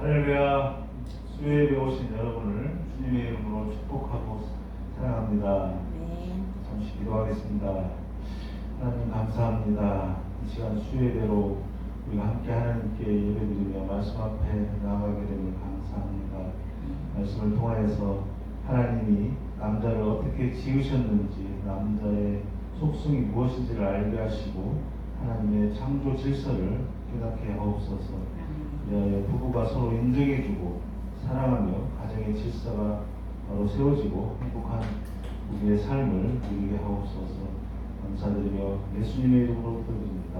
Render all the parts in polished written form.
할렐루야. 수요예배 오신 여러분을 주님의 이름으로 축복하고 사랑합니다. 네. 잠시 기도하겠습니다. 하나님 감사합니다. 이 시간 수요예배로 우리가 함께 하나님께 예배드리며 말씀 앞에 나아가게 됨을 감사합니다. 말씀을 통하여서 하나님이 남자를 어떻게 지으셨는지, 남자의 속성이 무엇인지를 알게 하시고 하나님의 창조 질서를 깨닫게 하옵소서. 부부가 서로 인정해주고 사랑하며 가정의 질서가 바로 세워지고 행복한 우리의 삶을 누리게 하옵소서. 감사드리며 예수님의 이름으로 기도드립니다.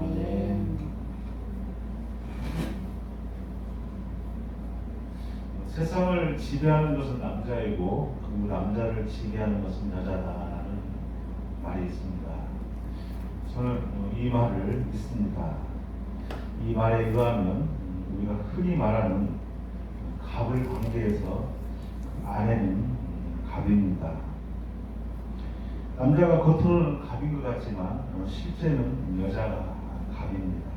아멘. 세상을 지배하는 것은 남자이고 그 남자를 지배하는 것은 여자다라는 말이 있습니다. 저는 이 말을 믿습니다. 이 말에 의하면 우리가 흔히 말하는 갑을 관계에서 아내는 갑입니다. 남자가 겉으로는 갑인 것 같지만 실제는 여자가 갑입니다.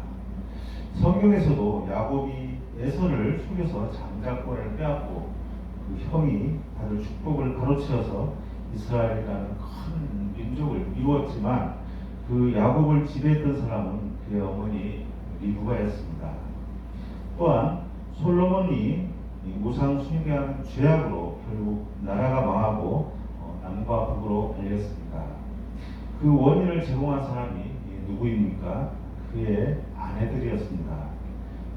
성경에서도 야곱이 에서를 속여서 장자권을 빼앗고 그 형이 다들 축복을 가로채어서 이스라엘이라는 큰 민족을 이루었지만 그 야곱을 지배했던 사람은 그의 어머니 리브가였습니다. 또한 솔로몬이 우상 숭배한 죄악으로 결국 나라가 망하고 남과 북으로 갈렸습니다. 그 원인을 제공한 사람이 누구입니까? 그의 아내들이었습니다.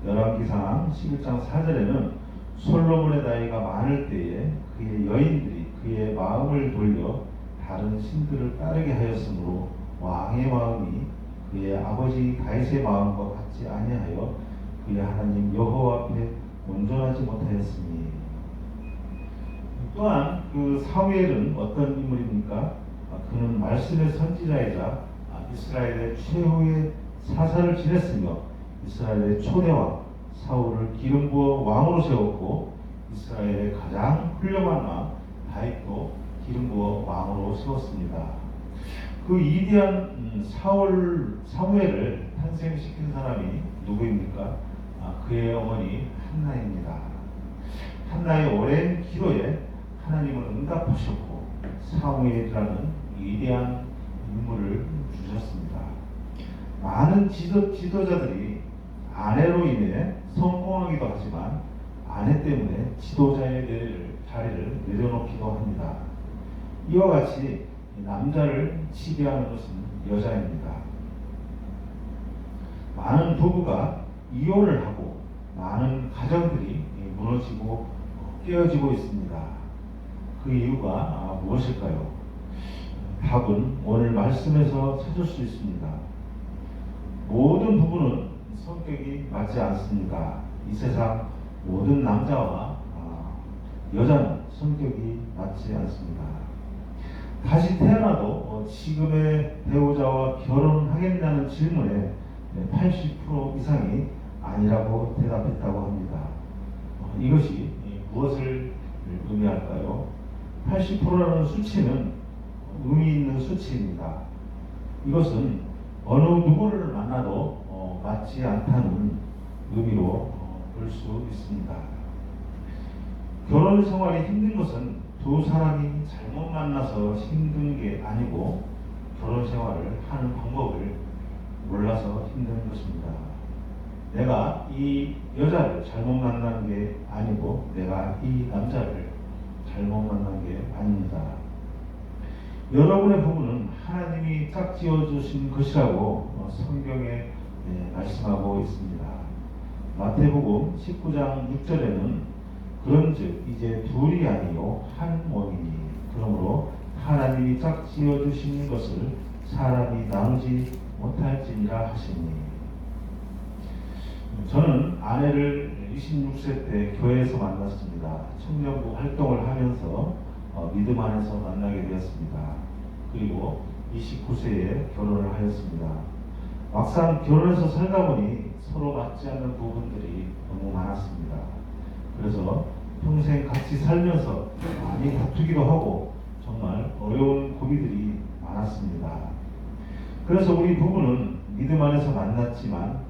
열왕기상 11장 4절에는 솔로몬의 나이가 많을 때에 그의 여인들이 그의 마음을 돌려 다른 신들을 따르게 하였으므로 왕의 마음이 그의 아버지 다윗의 마음과 같지 아니하여 그의 하나님 여호와 앞에 온전하지 못하였으니. 또한 그 사무엘은 어떤 인물입니까? 그는 말씀의 선지자이자 이스라엘의 최후의 사사를 지냈으며 이스라엘의 초대왕 사울을 기름 부어 왕으로 세웠고 이스라엘의 가장 훌륭한 왕 다윗도 기름 부어 왕으로 세웠습니다. 그 위대한 사무엘을 탄생시킨 사람이 누구입니까? 그의 어머니 한나입니다. 한나의 오랜 기도에 하나님은 응답하셨고 사무엘이라는 위대한 인물을 주셨습니다. 많은 지도자들이 아내로 인해 성공하기도 하지만 아내 때문에 지도자의 자리를 내려놓기도 합니다. 이와 같이 남자를 지배하는 것은 여자입니다. 많은 부부가 이혼을 하고 많은 가정들이 무너지고 깨어지고 있습니다. 그 이유가 무엇일까요? 답은 오늘 말씀에서 찾을 수 있습니다. 모든 부부는 성격이 맞지 않습니다. 이 세상 모든 남자와 여자는 성격이 맞지 않습니다. 다시 태어나도 지금의 배우자와 결혼하겠냐는 질문에 80% 이상이 아니라고 대답했다고 합니다. 이것이 무엇을 의미할까요? 80%라는 수치는 의미 있는 수치입니다. 이것은 어느 누구를 만나도 맞지 않다는 의미로 볼 수 있습니다. 결혼 생활이 힘든 것은 두 사람이 잘못 만나서 힘든 게 아니고 결혼 생활을 하는 방법을 몰라서 힘든 것입니다. 내가 이 여자를 잘못 만난 게 아니고 내가 이 남자를 잘못 만난 게 아닙니다. 여러분의 부부는 하나님이 짝지어 주신 것이라고 성경에 말씀하고 있습니다. 마태복음 19장 6절에는 그런즉 이제 둘이 아니요 한 몸이니 그러므로 하나님이 짝지어 주신 것을 사람이 나누지 못할지니라 하시니. 저는 아내를 26세 때 교회에서 만났습니다. 청년부 활동을 하면서 믿음 안에서 만나게 되었습니다. 그리고 29세에 결혼을 하였습니다. 막상 결혼해서 살다 보니 서로 맞지 않는 부분들이 너무 많았습니다. 그래서 평생 같이 살면서 많이 다투기도 하고 정말 어려운 고비들이 많았습니다. 그래서 우리 부부는 믿음 안에서 만났지만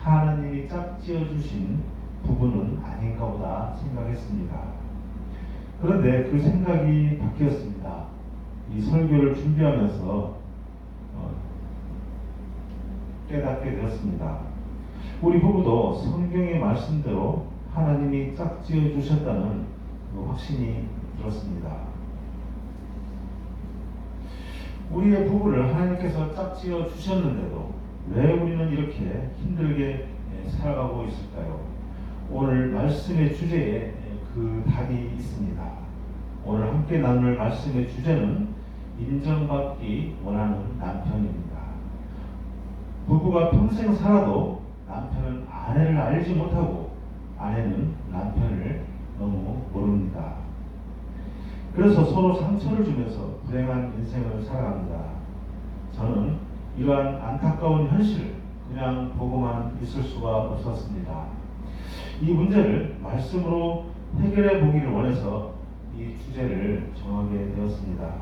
하나님이 짝지어 주신 부부는 아닌가 보다 생각했습니다. 그런데 그 생각이 바뀌었습니다. 이 설교를 준비하면서 깨닫게 되었습니다. 우리 부부도 성경의 말씀대로 하나님이 짝지어 주셨다는 그 확신이 들었습니다. 우리의 부부를 하나님께서 짝지어 주셨는데도 왜 우리는 이렇게 힘들게 살아가고 있을까요? 오늘 말씀의 주제에 그 답이 있습니다. 오늘 함께 나눌 말씀의 주제는 인정받기 원하는 남편입니다. 부부가 평생 살아도 남편은 아내를 알지 못하고 아내는 남편을 너무 모릅니다. 그래서 서로 상처를 주면서 불행한 인생을 살아갑니다. 저는 이러한 안타까운 현실을 그냥 보고만 있을 수가 없었습니다. 이 문제를 말씀으로 해결해 보기를 원해서 이 주제를 정하게 되었습니다.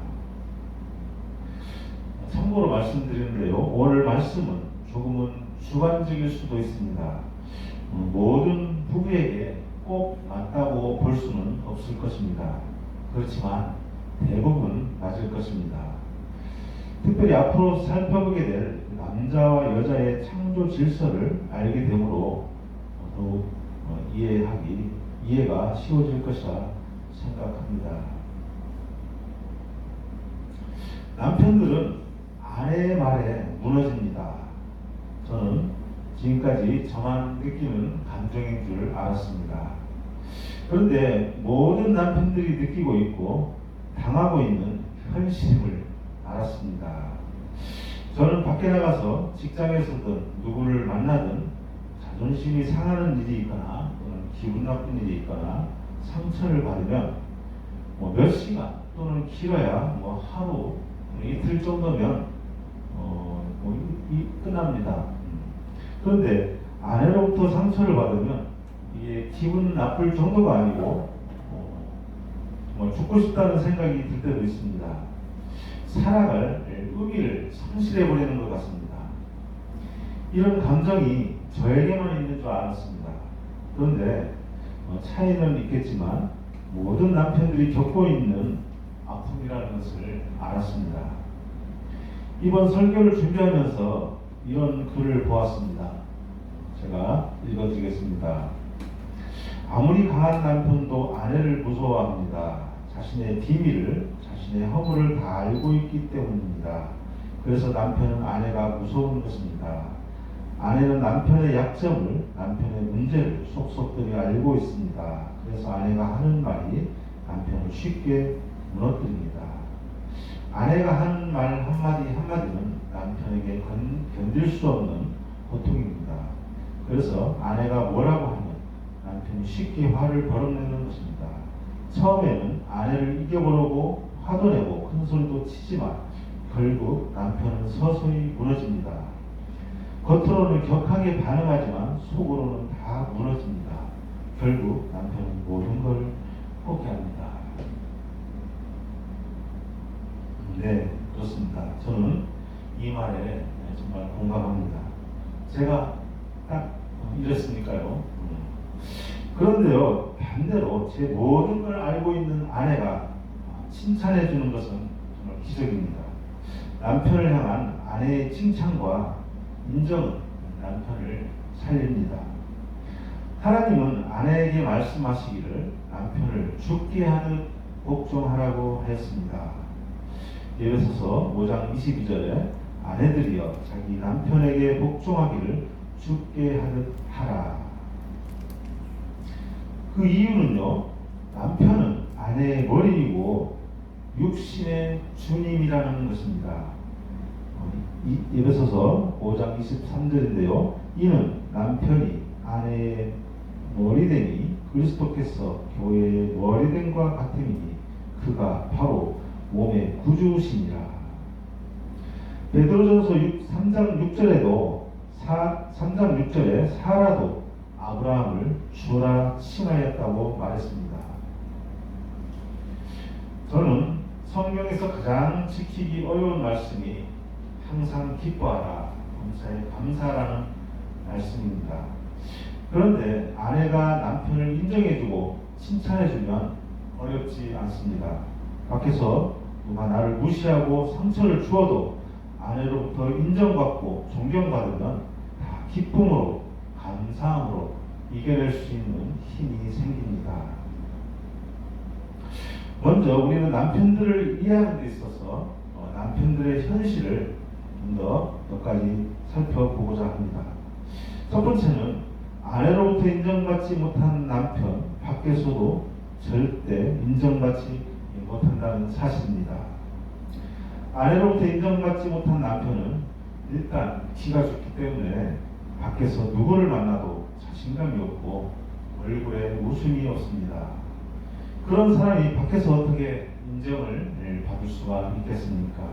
참고로 말씀드리는데요, 오늘 말씀은 조금은 주관적일 수도 있습니다. 모든 부부에게 꼭 맞다고 볼 수는 없을 것입니다. 그렇지만 대부분 맞을 것입니다. 특별히 앞으로 살펴보게 될 남자와 여자의 창조 질서를 알게 되므로 더욱 이해가 쉬워질 것이라 생각합니다. 남편들은 아내의 말에 무너집니다. 저는 지금까지 저만 느끼는 감정인 줄 알았습니다. 그런데 모든 남편들이 느끼고 있고 당하고 있는 현실을 알았습니다. 저는 밖에 나가서 직장에서든 누구를 만나든 자존심이 상하는 일이 있거나 또는 기분 나쁜 일이 있거나 상처를 받으면 몇 시간 또는 길어야 하루 이틀 정도면 끝납니다. 그런데 아내로부터 상처를 받으면 이게 기분 나쁠 정도가 아니고 죽고 싶다는 생각이 들 때도 있습니다. 살아갈 의미를 상실해버리는 것 같습니다. 이런 감정이 저에게만 있는 줄 알았습니다. 그런데 차이는 있겠지만 모든 남편들이 겪고 있는 아픔이라는 것을 알았습니다. 이번 설교를 준비하면서 이런 글을 보았습니다. 제가 읽어드리겠습니다. 아무리 강한 남편도 아내를 무서워합니다. 자신의 비밀을, 자신의 허물을 다 알고 있기 때문입니다. 그래서 남편은 아내가 무서운 것입니다. 아내는 남편의 약점을, 남편의 문제를 속속들이 알고 있습니다. 그래서 아내가 하는 말이 남편을 쉽게 무너뜨립니다. 아내가 하는 말 한마디 한마디는 남편에게 견딜 수 없는 고통입니다. 그래서 아내가 뭐라고 하면 남편이 쉽게 화를 벌어내는 것입니다. 처음에는 아내를 이겨보려고 화도 내고 큰 소리도 치지만 결국 남편은 서서히 무너집니다. 겉으로는 격하게 반응하지만 속으로는 다 무너집니다. 결국 남편은 모든 걸 포기합니다. 네, 그렇습니다. 저는 이 말에 정말 공감합니다. 제가 딱 이랬으니까요. 그런데요, 반대로 제 모든 걸 알고 있는 아내가 칭찬해 주는 것은 정말 기적입니다. 남편을 향한 아내의 칭찬과 인정은 남편을 살립니다. 하나님은 아내에게 말씀하시기를 남편을 죽게 하듯 복종하라고 하였습니다. 예배소서 5장 22절에 아내들이여 자기 남편에게 복종하기를 죽게 하듯 하라. 그 이유는요, 남편은 아내의 머리이고 육신의 주님이라는 것입니다. 예배소서 5장 23절인데요. 이는 남편이 아내의 머리되니 그리스도께서 교회의 머리됨과 같음이니 그가 바로 몸의 구주시니라. 베드로전서 3장 6절에도 3장 6절에 사라도 아브라함을 주라 칭하였다고 말했습니다. 저는 성경에서 가장 지키기 어려운 말씀이 항상 기뻐하라, 범사에 감사라는 말씀입니다. 그런데 아내가 남편을 인정해주고 칭찬해주면 어렵지 않습니다. 밖에서 누가 나를 무시하고 상처를 주어도 아내로부터 인정받고 존경받으면 다 기쁨으로 감사함으로 이겨낼 수 있는 힘이 생깁니다. 먼저 우리는 남편들을 이해하는 데 있어서 남편들의 현실을 좀 더 몇 가지 살펴보고자 합니다. 첫 번째는 아내로부터 인정받지 못한 남편, 밖에서도 절대 인정받지 못한다는 사실입니다. 아내로부터 인정받지 못한 남편은 일단 기가 좋기 때문에 밖에서 누구를 만나도 자신감이 없고 얼굴에 웃음이 없습니다. 그런 사람이 밖에서 어떻게 인정을 받을 수가 있겠습니까?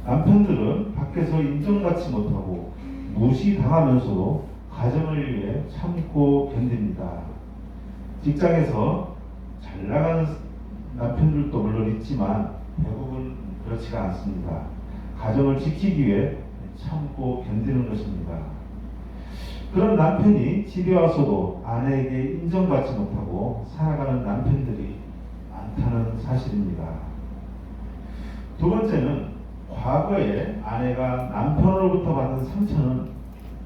남편들은 밖에서 인정받지 못하고 무시당하면서도 가정을 위해 참고 견딥니다. 직장에서 잘 나가는 남편들도 물론 있지만 대부분 그렇지가 않습니다. 가정을 지키기 위해 참고 견디는 것입니다. 그런 남편이 집에 와서도 아내에게 인정받지 못하고 살아가는 남편들이 많다는 사실입니다. 두 번째는 과거에 아내가 남편으로부터 받은 상처는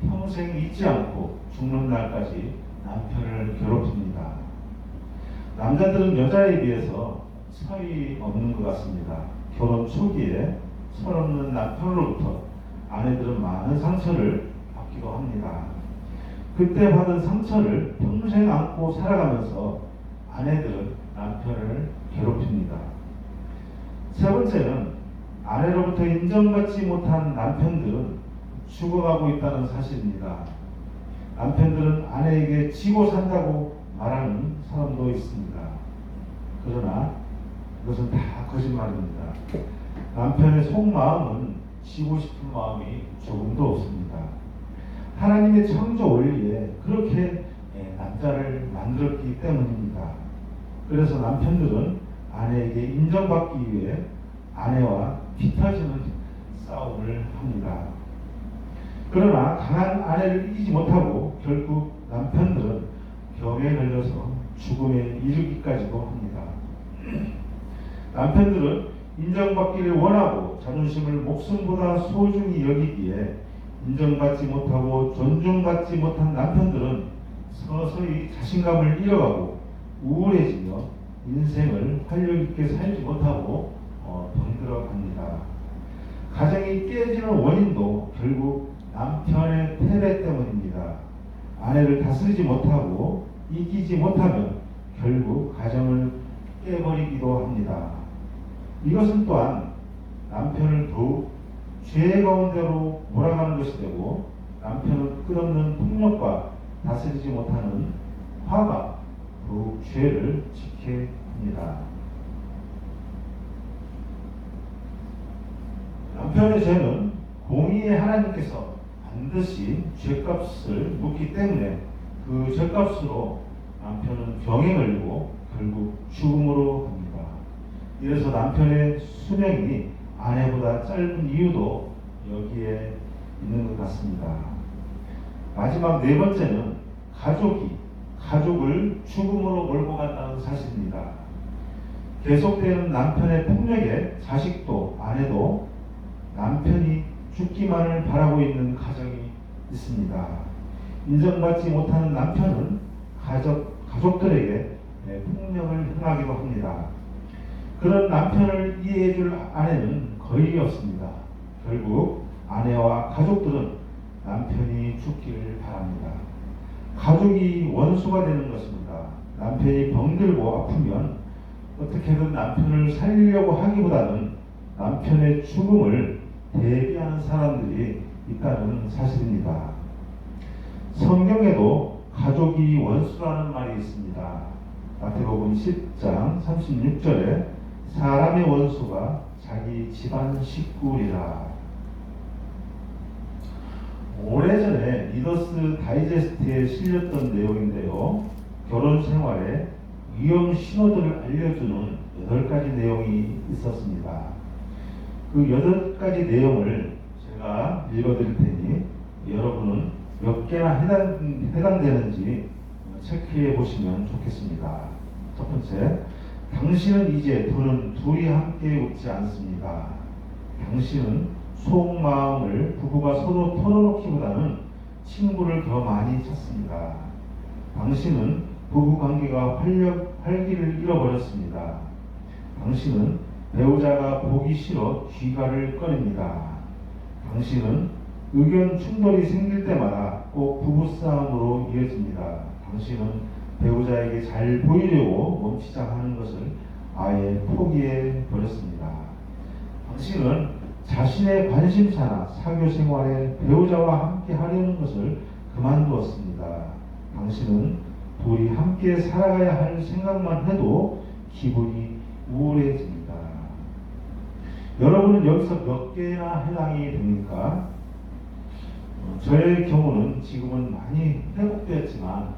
평생 잊지 않고 죽는 날까지 남편을 괴롭힙니다. 남자들은 여자에 비해서 철이 없는 것 같습니다. 결혼 초기에 철없는 남편으로부터 아내들은 많은 상처를 받기도 합니다. 그때 받은 상처를 평생 안고 살아가면서 아내들은 남편을 괴롭힙니다. 세 번째는 아내로부터 인정받지 못한 남편들은 죽어가고 있다는 사실입니다. 남편들은 아내에게 지고 산다고 말하는 사람도 있습니다. 그러나 그것은 다 거짓말입니다. 남편의 속마음은 지고 싶은 마음이 조금도 없습니다. 하나님의 창조 원리에 그렇게 남자를 만들었기 때문입니다. 그래서 남편들은 아내에게 인정받기 위해 아내와 피터지는 싸움을 합니다. 그러나 강한 아내를 이기지 못하고 결국 남편들은 병에 걸려서 죽음에 이르기까지도 합니다. 남편들은 인정받기를 원하고 자존심을 목숨보다 소중히 여기기에 인정받지 못하고 존중받지 못한 남편들은 서서히 자신감을 잃어가고 우울해지며 인생을 활력있게 살지 못하고 병들어갑니다. 가정이 깨지는 원인도 결국 남편의 패배 때문입니다. 아내를 다스리지 못하고 이기지 못하면 결국 가정을 깨버리기도 합니다. 이것은 또한 남편을 더욱 죄 가운데로 몰아가는 것이 되고 남편은 끝없는 폭력과 다스리지 못하는 화가 더욱 죄를 짓게 합니다. 남편의 죄는 공의의 하나님께서 반드시 죄값을 묻기 때문에 그 죄값으로 남편은 병에 걸리고 결국 죽음으로 갑니다. 이래서 남편의 수명이 아내보다 짧은 이유도 여기에 있는 것 같습니다. 마지막 네 번째는 가족을 죽음으로 몰고 간다는 사실입니다. 계속되는 남편의 폭력에 자식도 아내도 남편이 죽기만을 바라고 있는 가정이 있습니다. 인정받지 못하는 남편은 가족들에게 폭력을 행하기도 합니다. 그런 남편을 이해해줄 아내는 거의 없습니다. 결국 아내와 가족들은 남편이 죽기를 바랍니다. 가족이 원수가 되는 것입니다. 남편이 병들고 아프면 어떻게든 남편을 살리려고 하기보다는 남편의 죽음을 대비하는 사람들이 있다는 사실입니다. 성경에도 가족이 원수라는 말이 있습니다. 마태복음 10장 36절에 사람의 원수가 자기 집안 식구리라. 오래전에 리더스 다이제스트에 실렸던 내용인데요. 결혼 생활에 위험 신호들을 알려주는 8가지 내용이 있었습니다. 그 8가지 내용을 제가 읽어드릴 테니 여러분은 몇 개나 해당되는지 체크해 보시면 좋겠습니다. 첫 번째, 당신은 이제 더는 둘이 함께 웃지 않습니다. 당신은 속마음을 부부가 서로 털어놓기보다는 친구를 더 많이 찾습니다. 당신은 부부관계가 활기를 잃어버렸습니다. 당신은 배우자가 보기 싫어 귀가를 꺼냅니다. 당신은 의견 충돌이 생길 때마다 꼭 부부싸움으로 이어집니다. 당신은 배우자에게 잘 보이려고 몸치장하는 것을 아예 포기해 버렸습니다. 당신은 자신의 관심사나 사교 생활에 배우자와 함께 하려는 것을 그만두었습니다. 당신은 둘이 함께 살아가야 할 생각만 해도 기분이 우울해집니다. 여러분은 여기서 몇 개나 해당이 됩니까? 저의 경우는 지금은 많이 회복되었지만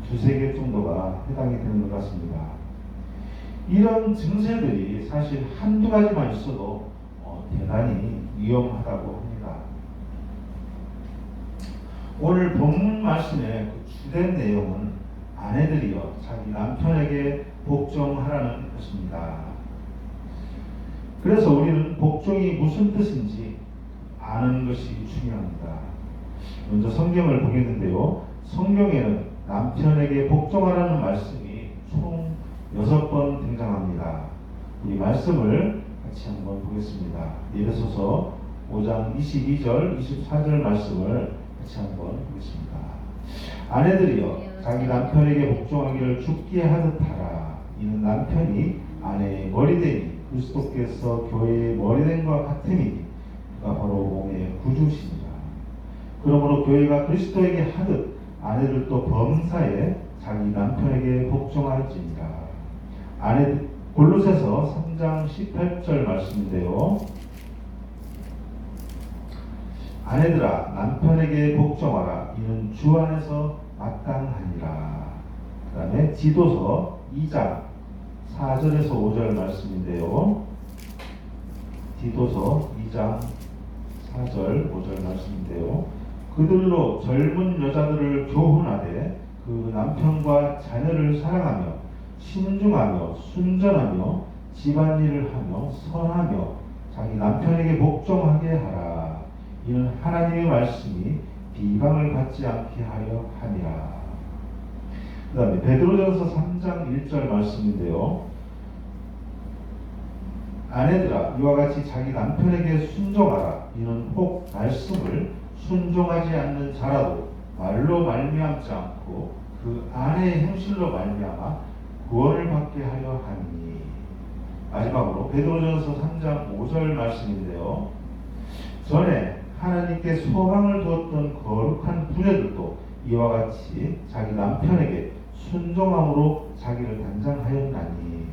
두세 개 정도가 해당이 되는 것 같습니다. 이런 증세들이 사실 한두 가지만 있어도 대단히 위험하다고 합니다. 오늘 본문 말씀의 그 주된 내용은 아내들이여 자기 남편에게 복종하라는 것입니다. 그래서 우리는 복종이 무슨 뜻인지 아는 것이 중요합니다. 먼저 성경을 보겠는데요. 성경에는 남편에게 복종하라는 말씀이 총 6번 등장합니다. 이 말씀을 같이 한번 보겠습니다. 에베소서 5장 22절, 24절 말씀을 같이 한번 보겠습니다. 아내들이여 자기 남편에게 복종하기를 죽게 하듯 하라. 이는 남편이 아내의 머리되니 그리스도께서 교회의 머리됨과 같으니 그가 바로 몸의 구주시니라. 그러므로 교회가 그리스도에게 하듯 아내들도 범사에 자기 남편에게 복종할지니라. 골로새서 3장 18절 말씀인데요. 아내들아 남편에게 복종하라. 이는 주 안에서 마땅하니라. 그 다음에 디도서 2장 4절에서 5절 말씀인데요. 디도서 2장 4절 5절 말씀인데요. 그들로 젊은 여자들을 교훈하되 그 남편과 자녀를 사랑하며 신중하며 순전하며 집안일을 하며 선하며 자기 남편에게 복종하게 하라. 이는 하나님의 말씀이 비방을 받지 않게 하려 함이라. 그 다음에 베드로전서 3장 1절 말씀인데요. 아내들아 이와 같이 자기 남편에게 순종하라. 이는 혹 말씀을 순종하지 않는 자라도 말로 말미암지 않고 그 아내의 행실로 말미암아 구원을 받게 하려 하니. 마지막으로 베드로전서 3장 5절 말씀인데요. 전에 하나님께 소망을 두었던 거룩한 부녀들도 이와 같이 자기 남편에게 순종함으로 자기를 단장하였나니.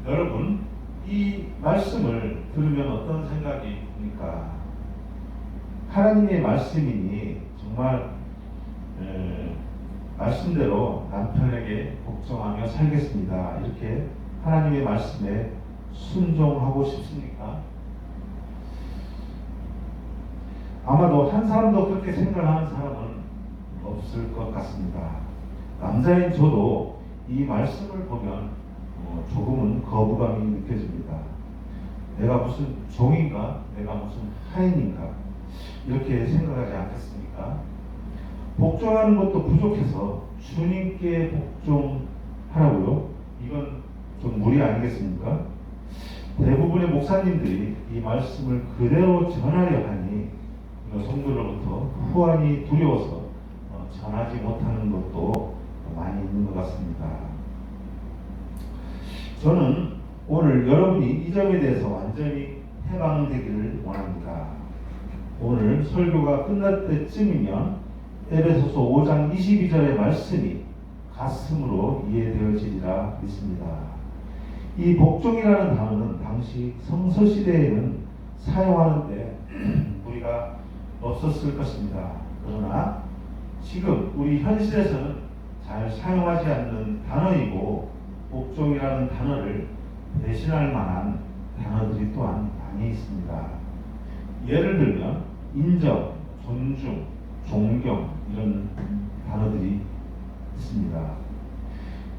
여러분 이 말씀을 들으면 어떤 생각이 듭니까? 하나님의 말씀이니 정말 말씀대로 남편에게 복종하며 살겠습니다. 이렇게 하나님의 말씀에 순종하고 싶습니까? 아마도 한 사람도 그렇게 생각하는 사람은 없을 것 같습니다. 남자인 저도 이 말씀을 보면 조금은 거부감이 느껴집니다. 내가 무슨 종인가? 내가 무슨 하인인가? 이렇게 생각하지 않겠습니까? 복종하는 것도 부족해서 주님께 복종하라고요? 이건 좀 무리 아니겠습니까? 대부분의 목사님들이 이 말씀을 그대로 전하려 하니 성도로부터 후환이 두려워서 전하지 못하는 것도 많이 있는 것 같습니다. 저는 오늘 여러분이 이 점에 대해서 완전히 해방되기를 원합니다. 오늘 설교가 끝날 때쯤이면 에베소서 5장 22절의 말씀이 가슴으로 이해되어지리라 믿습니다. 이 복종이라는 단어는 당시 성서시대에는 사용하는데 우리가 없었을 것입니다. 그러나 지금 우리 현실에서는 잘 사용하지 않는 단어이고 복종이라는 단어를 대신할 만한 단어들이 또한 많이 있습니다. 예를 들면 인정, 존중, 존경 이런 단어들이 있습니다.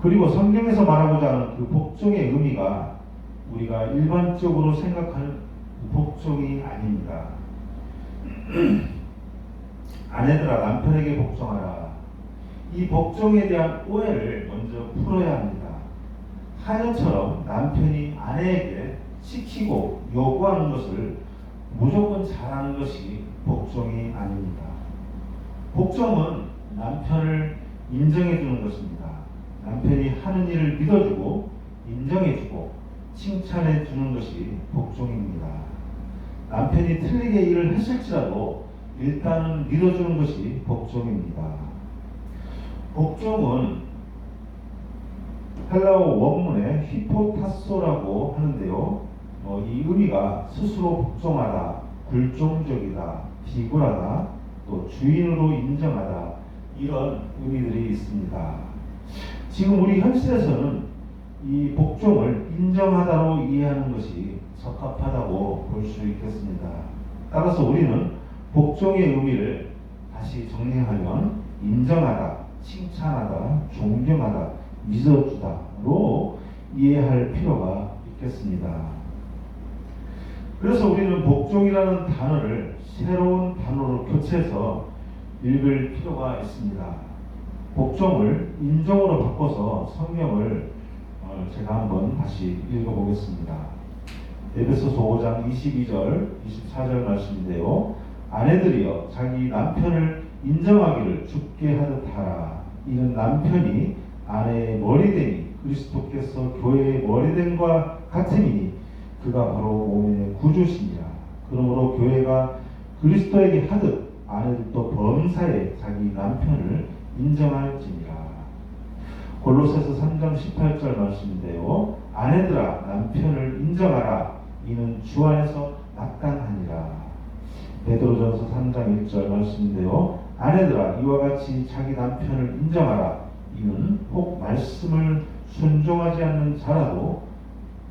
그리고 성경에서 말하고자 하는 그 복종의 의미가 우리가 일반적으로 생각하는 복종이 아닙니다. 아내들아 남편에게 복종하라. 이 복종에 대한 오해를 먼저 풀어야 합니다. 하녀처럼 남편이 아내에게 시키고 요구하는 것을 무조건 잘하는 것이 복종이 아닙니다. 복종은 남편을 인정해 주는 것입니다. 남편이 하는 일을 믿어주고 인정해주고 칭찬해 주는 것이 복종입니다. 남편이 틀리게 일을 했을지라도 일단은 믿어주는 것이 복종입니다. 복종은 헬라어 원문에 히포타소라고 하는데요. 이 의미가 스스로 복종하다, 굴종적이다, 비굴하다, 또 주인으로 인정하다 이런 의미들이 있습니다. 지금 우리 현실에서는 이 복종을 인정하다로 이해하는 것이 적합하다고 볼 수 있겠습니다. 따라서 우리는 복종의 의미를 다시 정리하면 인정하다, 칭찬하다, 존경하다, 믿어주다로 이해할 필요가 있겠습니다. 그래서 우리는 복종이라는 단어를 새로운 단어로 교체해서 읽을 필요가 있습니다. 복종을 인정으로 바꿔서 성경을 제가 한번 다시 읽어보겠습니다. 에베소서 5장 22절, 24절 말씀인데요. 아내들이여 자기 남편을 인정하기를 주께 하듯 하라. 이는 남편이 아내의 머리됨이 그리스도께서 교회의 머리됨과 같으니 그가 바로 몸의 구주시니라. 그러므로 교회가 그리스도에게 하듯 아내들도 범사에 자기 남편을 인정할지니라. 골로새서 3장 18절 말씀인데요. 아내들아 남편을 인정하라. 이는 주 안에서 마땅하니라. 베드로전서 3장 1절 말씀인데요. 아내들아 이와 같이 자기 남편을 인정하라. 이는 혹 말씀을 순종하지 않는 자라도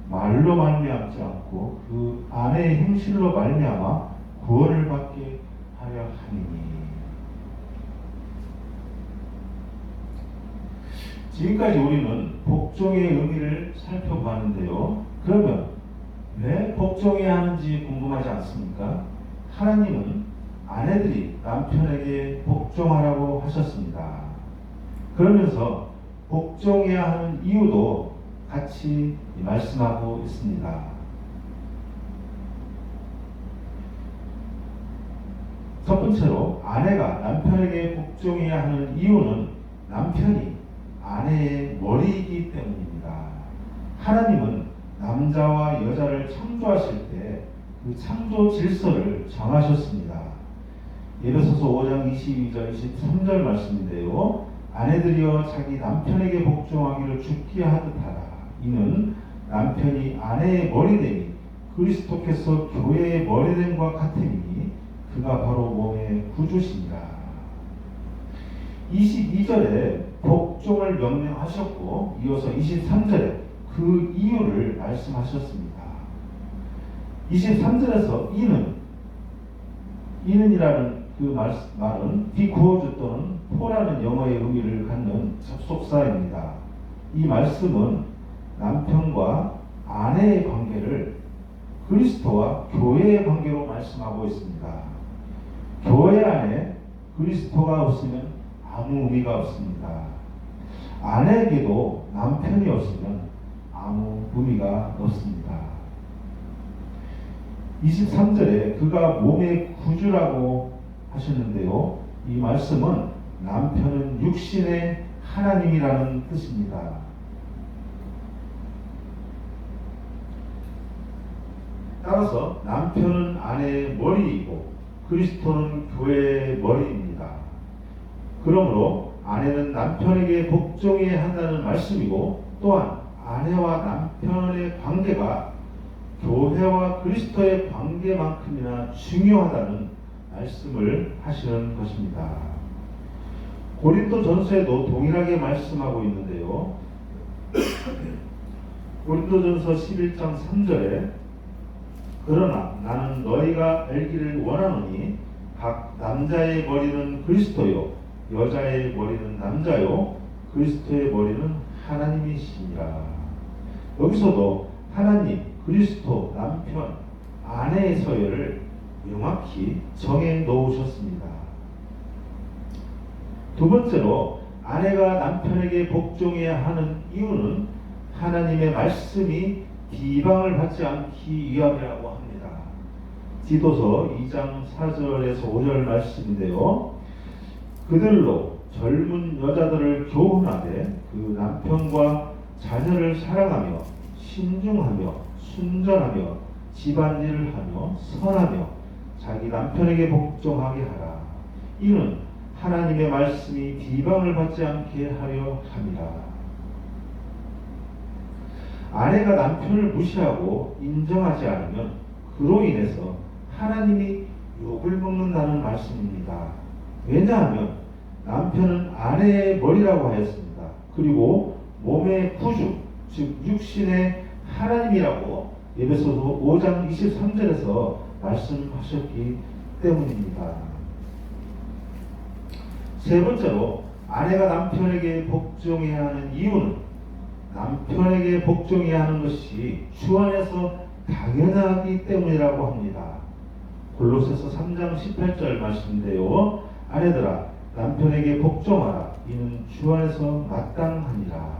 말로 말미암지 않고 그 아내의 행실로 말미암아 구원을 받게 하려 하니니. 지금까지 우리는 복종의 의미를 살펴봤는데요. 그러면 왜 복종해야 하는지 궁금하지 않습니까? 하나님은 아내들이 남편에게 복종하라고 하셨습니다. 그러면서 복종해야 하는 이유도 같이 말씀하고 있습니다. 첫 번째로 아내가 남편에게 복종해야 하는 이유는 남편이 아내의 머리이기 때문입니다. 하나님은 남자와 여자를 창조하실 때 그 창조 질서를 정하셨습니다. 에베소서 5장 22절 23절 말씀인데요. 아내들이여 자기 남편에게 복종하기를 주께 하듯 하라. 이는 남편이 아내의 머리됨이 그리스도께서 교회의 머리됨과 같으니 그가 바로 몸의 구주시니라. 22절에 복종을 명령하셨고 이어서 23절에 그 이유를 말씀하셨습니다. 23절에서 이는이라는 그 말은 because 또는 for라는 영어의 의미를 갖는 접속사입니다. 이 말씀은 남편과 아내의 관계를 그리스도와 교회의 관계로 말씀하고 있습니다. 교회 안에 그리스도가 없으면 아무 의미가 없습니다. 아내에게도 남편이 없으면 아무 의미가 없습니다. 23절에 그가 몸의 구주라고 하셨는데요. 이 말씀은 남편은 육신의 하나님이라는 뜻입니다. 따라서 남편은 아내의 머리이고 그리스도는 교회의 머리입니다. 그러므로 아내는 남편에게 복종해야 한다는 말씀이고 또한 아내와 남편의 관계가 교회와 그리스도의 관계만큼이나 중요하다는 말씀을 하시는 것입니다. 고린도전서에도 동일하게 말씀하고 있는데요. 고린도전서 11장 3절에 그러나 나는 너희가 알기를 원하노니 각 남자의 머리는 그리스도요 여자의 머리는 남자요 그리스도의 머리는 하나님이시니라. 여기서도 하나님, 그리스도, 남편, 아내의 서열을 명확히 정해 놓으셨습니다. 두 번째로 아내가 남편에게 복종해야 하는 이유는 하나님의 말씀이 비방을 받지 않기 위함이라고 합니다. 디도서 2장 4절에서 5절 말씀인데요. 그들로 젊은 여자들을 교훈하되 그 남편과 자녀를 사랑하며 신중하며 순전하며 집안일을 하며 선하며 자기 남편에게 복종하게 하라. 이는 하나님의 말씀이 비방을 받지 않게 하려 함이라. 아내가 남편을 무시하고 인정하지 않으면 그로 인해서 하나님이 욕을 먹는다는 말씀입니다. 왜냐하면 남편은 아내의 머리라고 하였습니다. 그리고 몸의 구주, 즉 육신의 하나님이라고 에베소서 5장 23절에서 말씀하셨기 때문입니다. 세 번째로 아내가 남편에게 복종해야 하는 이유는 남편에게 복종해야 하는 것이 주 안에서 당연하기 때문이라고 합니다. 골로새서 3장 18절 말씀인데요. 아내들아 남편에게 복종하라. 이는 주 안에서 마땅하니라.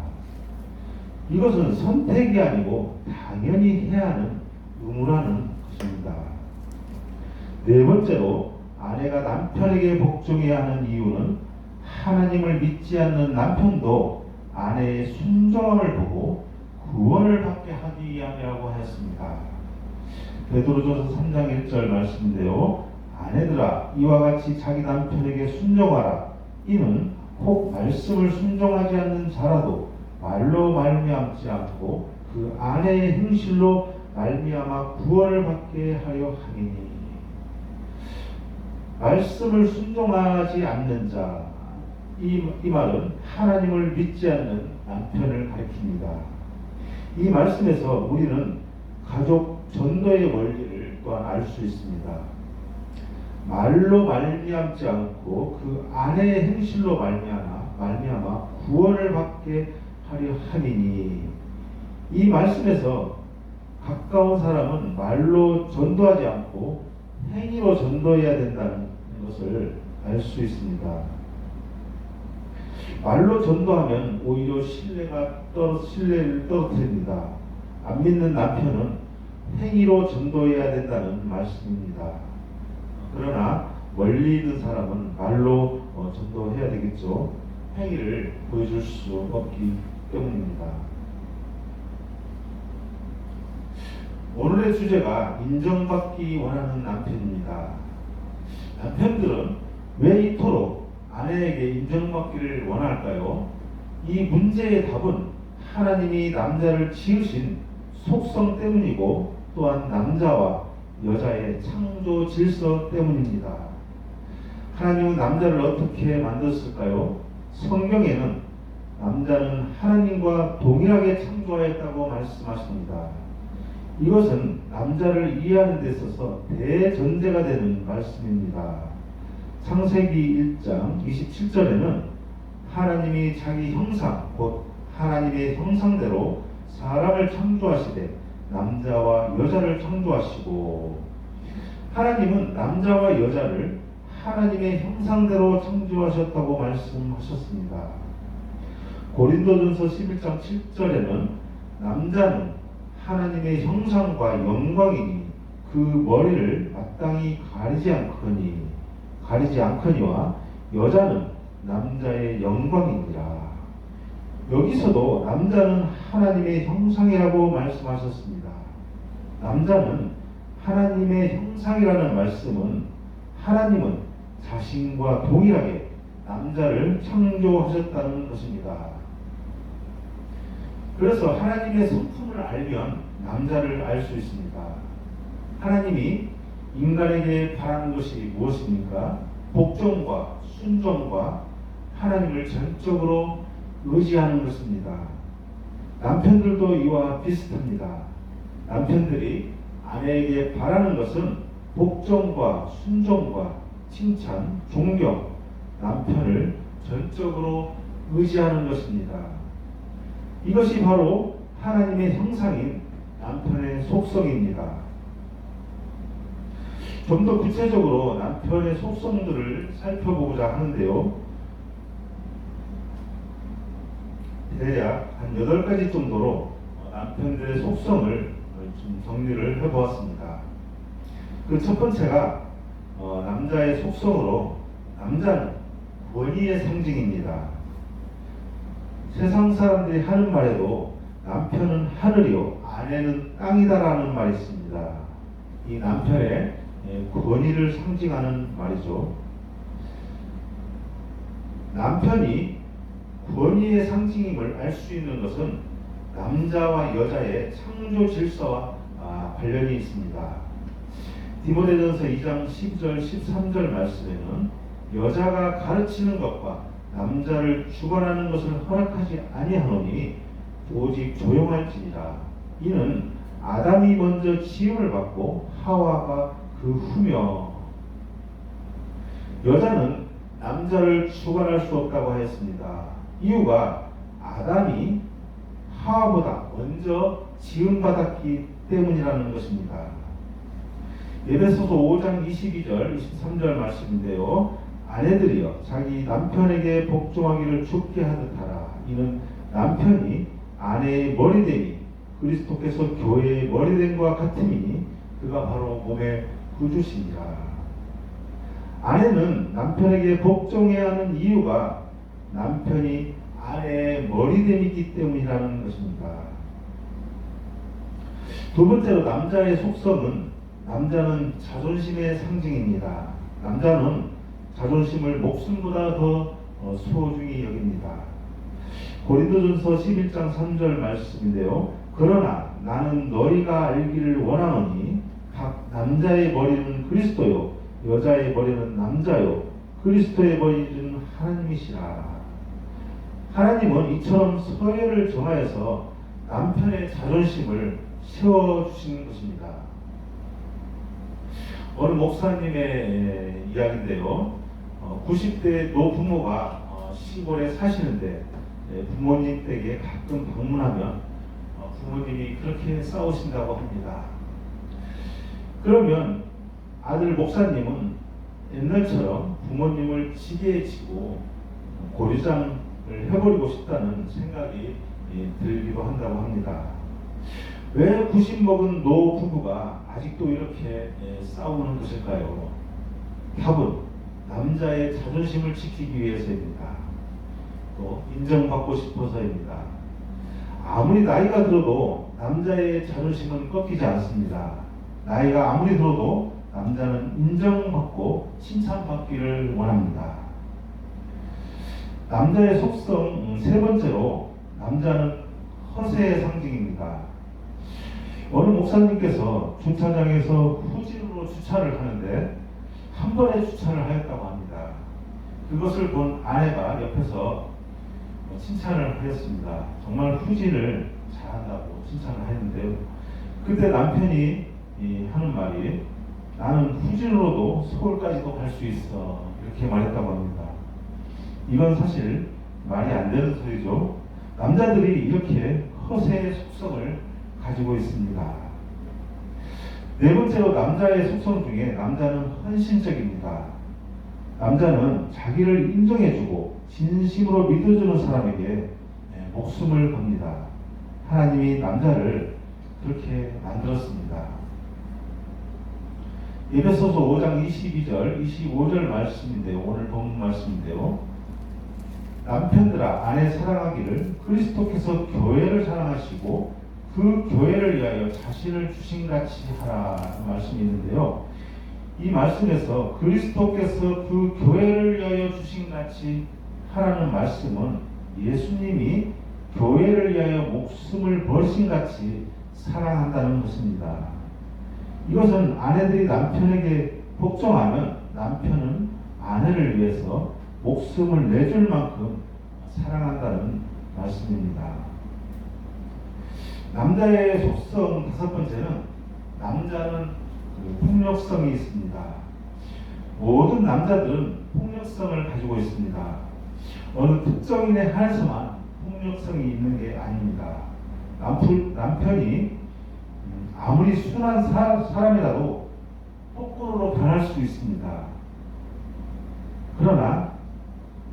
이것은 선택이 아니고 당연히 해야 하는 의무라는 것입니다. 네 번째로 아내가 남편에게 복종해야 하는 이유는 하나님을 믿지 않는 남편도 아내의 순종함을 보고 구원을 받게 하기 위함이라고 하였습니다. 베드로전서 3장 1절 말씀인데요. 아내들아 이와 같이 자기 남편에게 순종하라. 이는 혹 말씀을 순종하지 않는 자라도 말로 말미암지 않고 그 아내의 행실로 말미암아 구원을 받게 하려 함이니. 말씀을 순종하지 않는 자, 이 말은 하나님을 믿지 않는 남편을 가리킵니다. 이 말씀에서 우리는 가족 전도의 원리를 또한 알 수 있습니다. 말로 말미암지 않고 그 아내의 행실로 말미암아 구원을 받게 하려 함이니. 이 말씀에서 가까운 사람은 말로 전도하지 않고 행위로 전도해야 된다는 것을 알 수 있습니다. 말로 전도하면 오히려 신뢰를 떨어뜨립니다. 안 믿는 남편은 행위로 전도해야 된다는 말씀입니다. 그러나 멀리 있는 사람은 말로 전도해야 되겠죠. 행위를 보여줄 수 없기 때문입니다. 오늘의 주제가 인정받기 원하는 남편입니다. 남편들은 왜 이토록 아내에게 인정받기를 원할까요? 이 문제의 답은 하나님이 남자를 지으신 속성 때문이고 또한 남자와 여자의 창조 질서 때문입니다. 하나님은 남자를 어떻게 만들었을까요? 성경에는 남자는 하나님과 동일하게 창조하였다고 말씀하십니다. 이것은 남자를 이해하는 데 있어서 대전제가 되는 말씀입니다. 창세기 1장 27절에는 하나님이 자기 형상, 곧 하나님의 형상대로 사람을 창조하시되 남자와 여자를 창조하시고, 하나님은 남자와 여자를 하나님의 형상대로 창조하셨다고 말씀하셨습니다. 고린도전서 11장 7절에는 남자는 하나님의 형상과 영광이니 그 머리를 마땅히 가리지 않거니와 여자는 남자의 영광이니라. 여기서도 남자는 하나님의 형상이라고 말씀하셨습니다. 남자는 하나님의 형상이라는 말씀은 하나님은 자신과 동일하게 남자를 창조하셨다는 것입니다. 그래서 하나님의 성품을 알면 남자를 알 수 있습니다. 하나님이 인간에게 바라는 것이 무엇입니까? 복종과 순종과 하나님을 전적으로 의지하는 것입니다. 남편들도 이와 비슷합니다. 남편들이 아내에게 바라는 것은 복종과 순종과 칭찬, 존경, 남편을 전적으로 의지하는 것입니다. 이것이 바로 하나님의 형상인 남편의 속성입니다. 좀 더 구체적으로 남편의 속성들을 살펴보고자 하는데요. 대략 한 8가지 정도로 남편들의 속성을 좀 정리를 해보았습니다. 그 첫 번째가 남자의 속성으로 남자는 권위의 상징입니다. 세상 사람들이 하는 말에도 남편은 하늘이요 아내는 땅이다라는 말이 있습니다. 이 남편의 권위를 상징하는 말이죠. 남편이 권위의 상징임을 알 수 있는 것은 남자와 여자의 창조 질서와 관련이 있습니다. 디모데전서 2장 10절 13절 말씀에는 여자가 가르치는 것과 남자를 주관하는 것을 허락하지 아니하노니 오직 조용할지니라. 이는 아담이 먼저 지음을 받고 하와가 그 후며. 여자는 남자를 주관할 수 없다고 하였습니다. 이유가 아담이 하와보다 먼저 지음받았기 때문이라는 것입니다. 에베소서 5장 22절 23절 말씀인데요. 아내들이여 자기 남편에게 복종하기를 좁게 하듯 하라. 이는 남편이 아내의 머리됨이 그리스도께서 교회의 머리됨과 같음이니 그가 바로 몸의 구주시니라. 아내는 남편에게 복종해야 하는 이유가 남편이 아내의 머리됨이기 때문이라는 것입니다. 두 번째로 남자의 속성은 남자는 자존심의 상징입니다. 남자는 자존심을 목숨보다 더 소중히 여깁니다. 고린도전서 11장 3절 말씀인데요. 그러나 나는 너희가 알기를 원하노니 각 남자의 머리는 그리스도요 여자의 머리는 남자요 그리스도의 머리는 하나님이시라. 하나님은 이처럼 서열을 정하여서 남편의 자존심을 세워주시는 것입니다. 어느 목사님의 이야기인데요. 90대 노부모가 시골에 사시는데 부모님 댁에 가끔 방문하면 부모님이 그렇게 싸우신다고 합니다. 그러면 아들 목사님은 옛날처럼 부모님을 지게 지고 고리장을 해버리고 싶다는 생각이 들기도 한다고 합니다. 왜 90 먹은 노 부부가 아직도 이렇게 싸우는 것일까요? 답은 남자의 자존심을 지키기 위해서입니다. 또 인정받고 싶어서입니다. 아무리 나이가 들어도 남자의 자존심은 꺾이지 않습니다. 나이가 아무리 들어도 남자는 인정받고 칭찬받기를 원합니다. 남자의 속성 세 번째로 남자는 허세의 상징입니다. 어느 목사님께서 주차장에서 후진으로 주차를 하는데 한 번에 주차를 하였다고 합니다. 그것을 본 아내가 옆에서 칭찬을 하였습니다. 정말 후진을 잘한다고 칭찬을 했는데요. 그때 남편이 하는 말이 나는 후진으로도 서울까지도 갈 수 있어 이렇게 말했다고 합니다. 이건 사실 말이 안 되는 소리죠. 남자들이 이렇게 허세의 속성을 가지고 있습니다. 네 번째로 남자의 속성 중에 남자는 헌신적입니다. 남자는 자기를 인정해주고 진심으로 믿어주는 사람에게 목숨을 겁니다. 하나님이 남자를 그렇게 만들었습니다. 에베소서 5장 22절 25절 말씀인데요. 오늘 본문 말씀인데요. 남편들아 아내 사랑하기를 그리스도께서 교회를 사랑하시고 그 교회를 위하여 자신을 주신같이 하라 말씀이 있는데요. 이 말씀에서 그리스도께서 그 교회를 위하여 주신같이 하라는 말씀은 예수님이 교회를 위하여 목숨을 버리신같이 사랑한다는 것입니다. 이것은 아내들이 남편에게 복종하면 남편은 아내를 위해서 목숨을 내줄 만큼 사랑한다는 말씀입니다. 남자의 속성 다섯 번째는 남자는 폭력성이 있습니다. 모든 남자들은 폭력성을 가지고 있습니다. 어느 특정인에 한해서만 폭력성이 있는 게 아닙니다. 남편이 아무리 순한 사람이라도 폭군으로 변할 수 있습니다. 그러나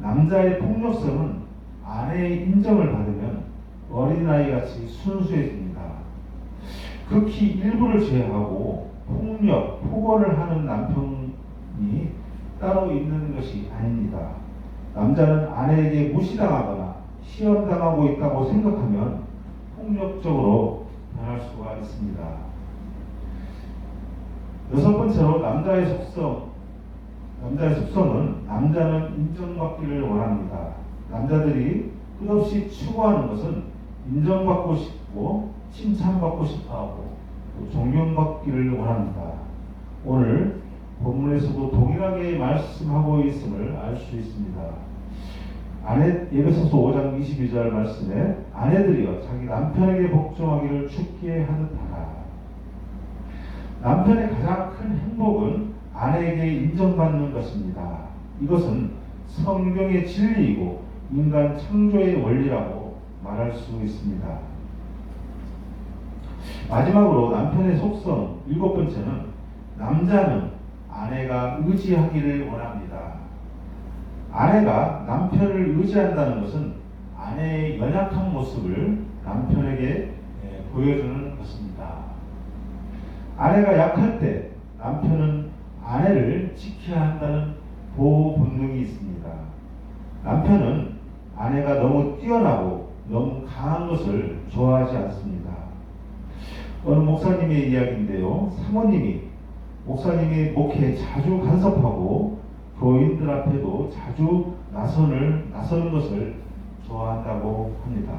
남자의 폭력성은 아내의 인정을 받으면 어린아이같이 순수해집니다. 극히 일부를 제외하고 폭력, 폭언을 하는 남편이 따로 있는 것이 아닙니다. 남자는 아내에게 무시당하거나 시험당하고 있다고 생각하면 폭력적으로 변할 수가 있습니다. 여섯 번째로 남자의 속성은 남자는 인정받기를 원합니다. 남자들이 끝없이 추구하는 것은 인정받고 싶고 칭찬받고 싶어하고 존경받기를 원합니다. 오늘 본문에서도 동일하게 말씀하고 있음을 알 수 있습니다. 에베소서 5장 22절 말씀에 아내들이여 자기 남편에게 복종하기를 죽게 하듯하라. 남편의 가장 큰 행복은 아내에게 인정받는 것입니다. 이것은 성경의 진리이고 인간 창조의 원리라고 말할 수 있습니다. 마지막으로 남편의 속성 일곱 번째는 남자는 아내가 의지하기를 원합니다. 아내가 남편을 의지한다는 것은 아내의 연약한 모습을 남편에게 보여주는 것입니다. 아내가 약할 때 남편은 아내를 지켜야 한다는 보호 본능이 있습니다. 남편은 아내가 너무 뛰어나고 너무 강한 것을 좋아하지 않습니다. 어느 목사님의 이야기인데요. 사모님이 목사님의 목회에 자주 간섭하고 교인들 앞에도 자주 나서는 것을 좋아한다고 합니다.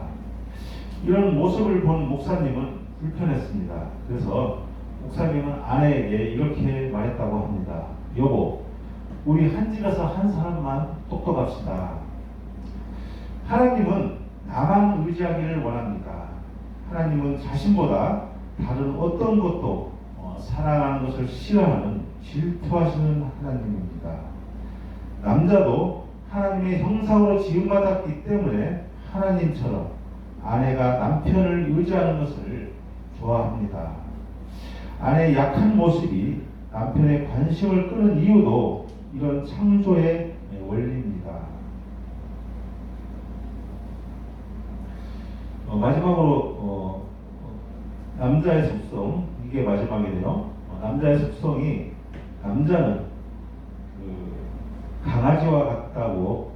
이런 모습을 본 목사님은 불편했습니다. 그래서 목사님은 아내에게 이렇게 말했다고 합니다. 여보, 우리 한 집에서 한 사람만 똑똑합시다. 하나님은 나만 의지하기를 원합니다. 하나님은 자신보다 다른 어떤 것도 사랑하는 것을 싫어하는 질투하시는 하나님입니다. 남자도 하나님의 형상으로 지음받았기 때문에 하나님처럼 아내가 남편을 의지하는 것을 좋아합니다. 아내의 약한 모습이 남편의 관심을 끄는 이유도 이런 창조의 원리입니다. 마지막으로 남자의 속성, 이게 마지막이네요. 남자의 속성이 남자는 강아지와 같다고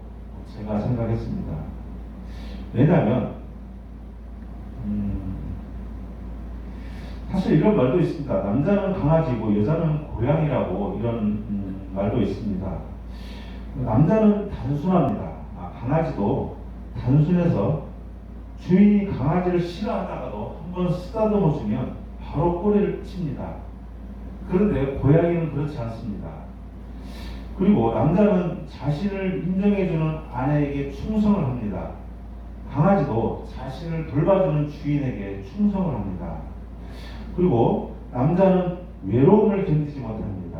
제가 생각했습니다. 왜냐하면 사실 이런 말도 있습니다. 남자는 강아지고 여자는 고양이라고 이런 말도 있습니다. 남자는 단순합니다. 강아지도 단순해서 주인이 강아지를 싫어하다가도 한번 쓰다듬어 주면 바로 꼬리를 칩니다. 그런데 고양이는 그렇지 않습니다. 그리고 남자는 자신을 인정해주는 아내에게 충성을 합니다. 강아지도 자신을 돌봐주는 주인에게 충성을 합니다. 그리고 남자는 외로움을 견디지 못합니다.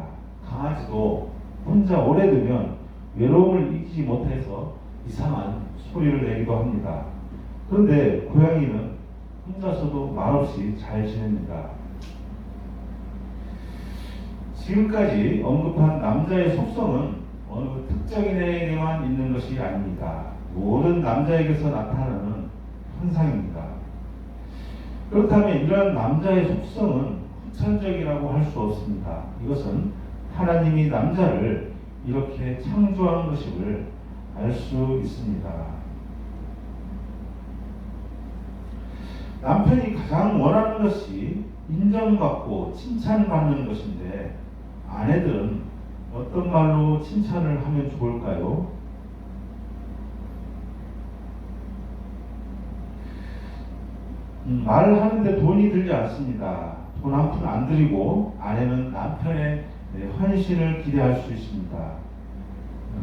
강아지도 혼자 오래 두면 외로움을 이기지 못해서 이상한 소리를 내기도 합니다. 그런데 고양이는 혼자서도 말없이 잘 지냅니다. 지금까지 언급한 남자의 속성은 어느 특정인에게만 있는 것이 아닙니다. 모든 남자에게서 나타나는 현상입니다. 그렇다면 이러한 남자의 속성은 후천적이라고 할 수 없습니다. 이것은 하나님이 남자를 이렇게 창조한 것임을 알 수 있습니다. 남편이 가장 원하는 것이 인정받고 칭찬받는 것인데 아내들은 어떤 말로 칭찬을 하면 좋을까요? 말을 하는데 돈이 들지 않습니다. 돈 한 푼 안 들이고 아내는 남편의 헌신을 기대할 수 있습니다.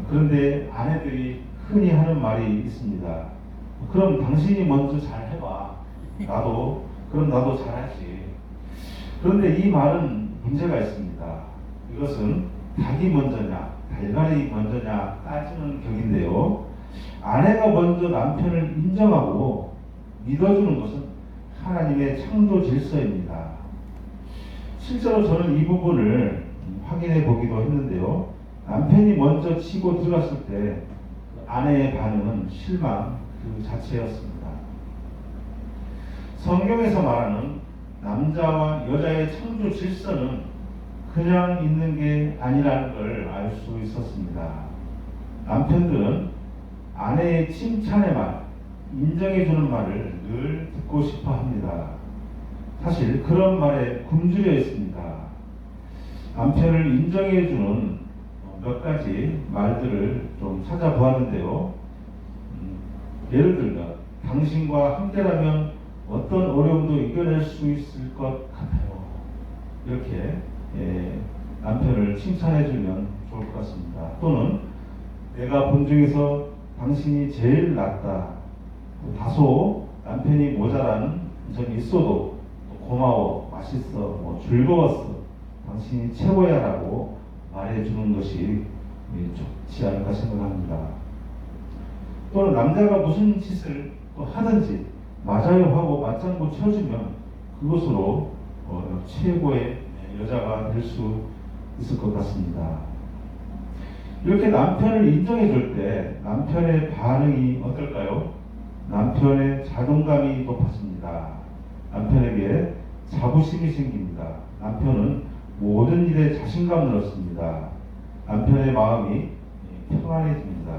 그런데 아내들이 흔히 하는 말이 있습니다. 그럼 당신이 먼저 잘 해봐. 그럼 나도 잘하지. 그런데 이 말은 문제가 있습니다. 이것은 닭이 먼저냐 달걀이 먼저냐 따지는 격인데요. 아내가 먼저 남편을 인정하고 믿어주는 것은 하나님의 창조 질서입니다. 실제로 저는 이 부분을 확인해 보기도 했는데요. 남편이 먼저 치고 들어갔을 때 아내의 반응은 실망 그 자체였습니다. 성경에서 말하는 남자와 여자의 창조 질서는 그냥 있는 게 아니라는 걸 알 수 있었습니다. 남편들은 아내의 칭찬의 말, 인정해주는 말을 늘 듣고 싶어 합니다. 사실 그런 말에 굶주려 있습니다. 남편을 인정해주는 몇 가지 말들을 좀 찾아보았는데요. 예를 들면 당신과 함께라면 어떤 어려움도 이겨낼 수 있을 것 같아요. 이렇게 남편을 칭찬해주면 좋을 것 같습니다. 또는 내가 본 중에서 당신이 제일 낫다. 다소 남편이 모자란 점이 있어도 고마워, 맛있어, 즐거웠어, 당신이 최고야 라고 말해주는 것이 좋지 않을까 생각합니다. 또는 남자가 무슨 짓을 또 하든지 맞아요 하고 맞장구 쳐주면 그것으로 최고의 여자가 될 수 있을 것 같습니다. 이렇게 남편을 인정해 줄 때 남편의 반응이 어떨까요? 남편의 자존감이 높아집니다. 남편에게 자부심이 생깁니다. 남편은 모든 일에 자신감을 얻습니다. 남편의 마음이 평안해집니다.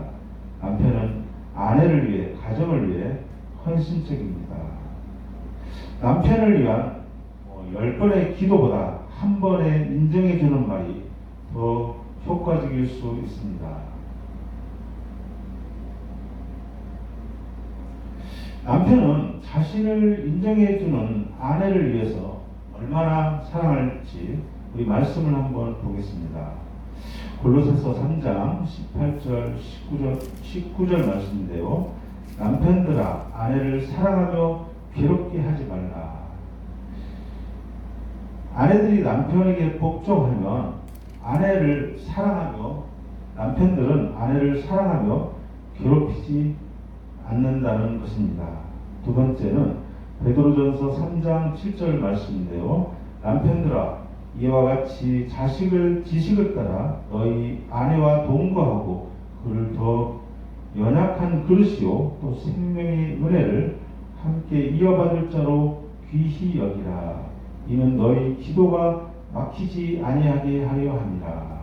남편은 아내를 위해, 가정을 위해 헌신적입니다. 남편을 위한 10번의 기도보다 한 번에 인정해주는 말이 더 효과적일 수 있습니다. 남편은 자신을 인정해주는 아내를 위해서 얼마나 사랑할지 우리 말씀을 한번 보겠습니다. 골로새서 3장 18절 19절 말씀인데요. 남편들아 아내를 사랑하며 괴롭게 하지 말라. 아내들이 남편에게 복종하면 아내를 사랑하며 남편들은 아내를 사랑하며 괴롭히지 않는다는 것입니다. 두 번째는 베드로전서 3장 7절 말씀인데요. 남편들아 이와 같이 지식을 따라 너희 아내와 동거하고 그를 더 연약한 그릇이요 또 생명의 은혜를 함께 이어받을 자로 귀히 여기라. 이는 너희 기도가 막히지 아니하게 하려 함이라.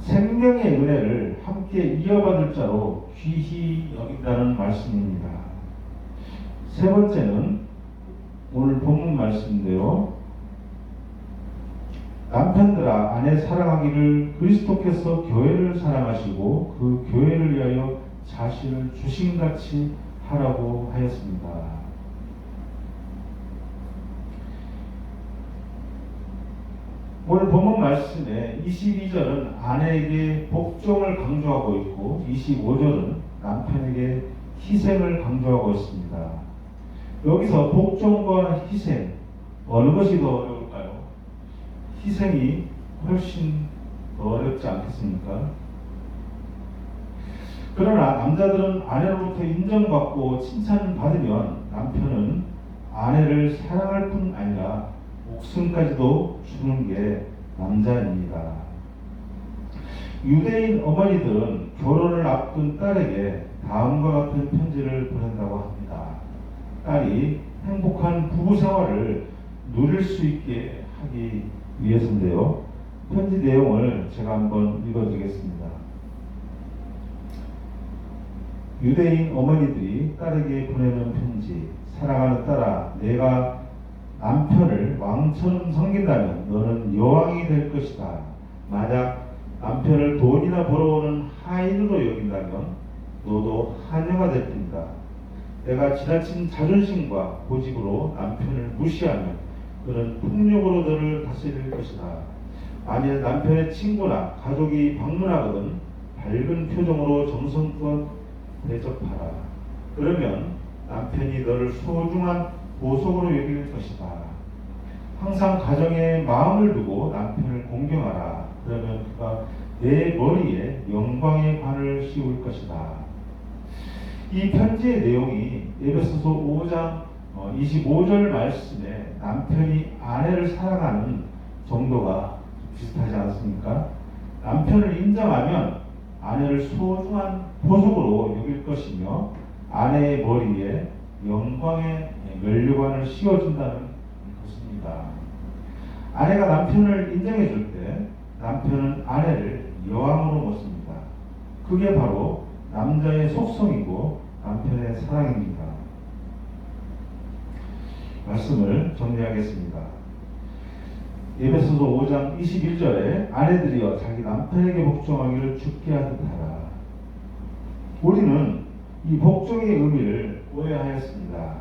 생명의 은혜를 함께 이어받을 자로 귀히 여긴다는 말씀입니다. 세 번째는 오늘 본문 말씀인데요. 남편들아 아내 사랑하기를 그리스도께서 교회를 사랑하시고 그 교회를 위하여 자신을 주신같이 하라고 하였습니다. 오늘 본문 말씀에 22절은 아내에게 복종을 강조하고 있고 25절은 남편에게 희생을 강조하고 있습니다. 여기서 복종과 희생 어느 것이 더 어려울까요? 희생이 훨씬 더 어렵지 않겠습니까? 그러나 남자들은 아내로부터 인정받고 칭찬받으면 남편은 아내를 사랑할 뿐 아니라 목숨까지도 주는 게 남자입니다. 유대인 어머니들은 결혼을 앞둔 딸에게 다음과 같은 편지를 보낸다고 합니다. 딸이 행복한 부부 생활을 누릴 수 있게 하기 위해서인데요. 편지 내용을 제가 한번 읽어드리겠습니다. 유대인 어머니들이 딸에게 보내는 편지. 사랑하는 딸아, 내가 남편을 왕처럼 섬긴다면 너는 여왕이 될 것이다. 만약 남편을 돈이나 벌어오는 하인으로 여긴다면 너도 하녀가 될 텐다. 내가 지나친 자존심과 고집으로 남편을 무시하면 그는 폭력으로 너를 다스릴 것이다. 만일 남편의 친구나 가족이 방문하거든 밝은 표정으로 정성껏 대접하라. 그러면 남편이 너를 소중한 보석으로 여길 것이다. 항상 가정에 마음을 두고 남편을 공경하라. 그러면 그가 내 머리에 영광의 관을 씌울 것이다. 이 편지의 내용이 에베소서 5장 25절 말씀에 남편이 아내를 사랑하는 정도가 비슷하지 않습니까? 남편을 인정하면 아내를 소중한 보석으로 여길 것이며 아내의 머리에 영광의 면류관을 씌워준다는 것입니다. 아내가 남편을 인정해 줄 때 남편은 아내를 여왕으로 모십니다. 그게 바로 남자의 속성이고 남편의 사랑입니다. 말씀을 정리하겠습니다. 에베소서 5장 21절에 아내들이여 자기 남편에게 복종하기를 주께 하듯 하라. 우리는 이 복종의 의미를 오해하였습니다.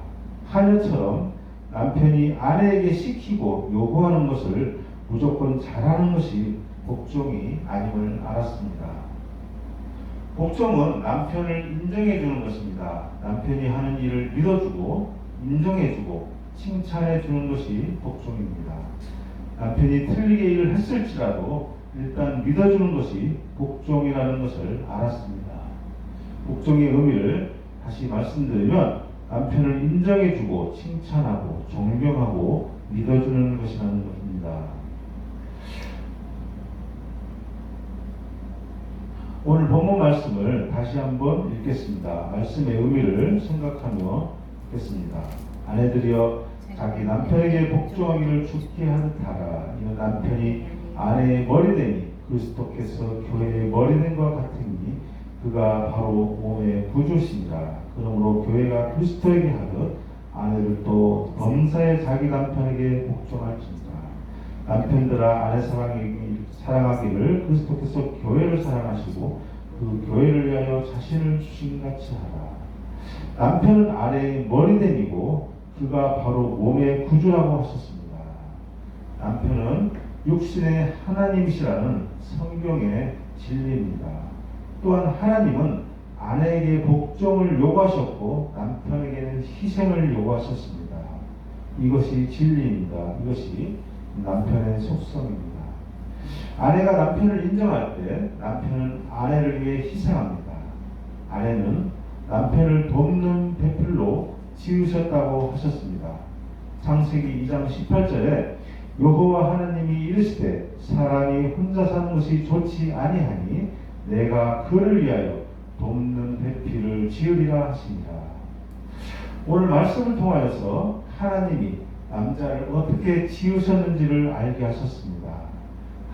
하녀처럼 남편이 아내에게 시키고 요구하는 것을 무조건 잘하는 것이 복종이 아님을 알았습니다. 복종은 남편을 인정해 주는 것입니다. 남편이 하는 일을 믿어주고 인정해 주고 칭찬해 주는 것이 복종입니다. 남편이 틀리게 일을 했을지라도 일단 믿어주는 것이 복종이라는 것을 알았습니다. 복종의 의미를 다시 말씀드리면 남편을 인정해주고 칭찬하고 존경하고 믿어주는 것이라는 것입니다. 오늘 본문 말씀을 다시 한번 읽겠습니다. 말씀의 의미를 생각하며 읽겠습니다. 아내들이여 자기 남편에게 복종하기를 주께 하듯 하라. 이는 남편이 아내의 머리됨이 그리스도께서 교회의 머리됨과 같으니 그가 바로 몸의 구주시니라. 그러므로 교회가 그리스도에게 하듯 아내를 또 범사에 자기 남편에게 복종할지니라. 남편들아 아내 사랑하기를 그리스도께서 교회를 사랑하시고 그 교회를 위하여 자신을 주신같이 하라. 남편은 아내의 머리됨이고 그가 바로 몸의 구주라고 하셨습니다. 남편은 육신의 하나님이시라는 성경의 진리입니다. 또한 하나님은 아내에게 복종을 요구하셨고 남편에게는 희생을 요구하셨습니다. 이것이 진리입니다. 이것이 남편의 속성입니다. 아내가 남편을 인정할 때 남편은 아내를 위해 희생합니다. 아내는 남편을 돕는 배필로 지으셨다고 하셨습니다. 창세기 2장 18절에 여호와 하나님이 이르시되 사람이 혼자 사는 것이 좋지 아니하니 내가 그를 위하여 돕는 배필을 지으리라 하십니다. 오늘 말씀을 통하여서 하나님이 남자를 어떻게 지으셨는지를 알게 하셨습니다.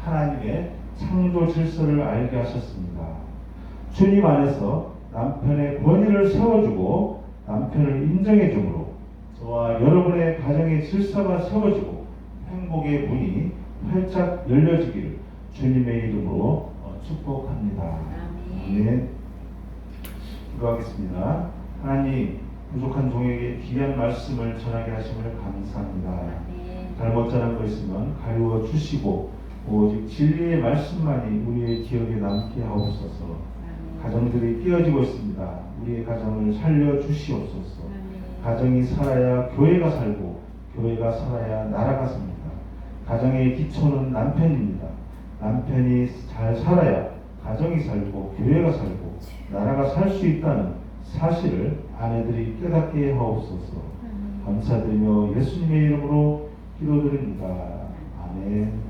하나님의 창조 질서를 알게 하셨습니다. 주님 안에서 남편의 권위를 세워주고 남편을 인정해 주므로 저와 여러분의 가정의 질서가 세워지고 행복의 문이 활짝 열려지기를 주님의 이름으로 축복합니다. 아멘. 기도하겠습니다. 하나님, 부족한 종에게 귀한 말씀을 전하게 하심을 감사합니다. 잘못 전한 거 있으면 가르쳐 주시고 오직 진리의 말씀만이 우리의 기억에 남게 하옵소서. 가정들이 깨어지고 있습니다. 우리의 가정을 살려 주시옵소서. 가정이 살아야 교회가 살고 교회가 살아야 나라가 삽니다. 가정의 기초는 남편입니다. 남편이 잘 살아야 가정이 살고 교회가 살고 나라가 살 수 있다는 사실을 아내들이 깨닫게 하옵소서. 감사드리며 예수님의 이름으로 기도드립니다. 아멘.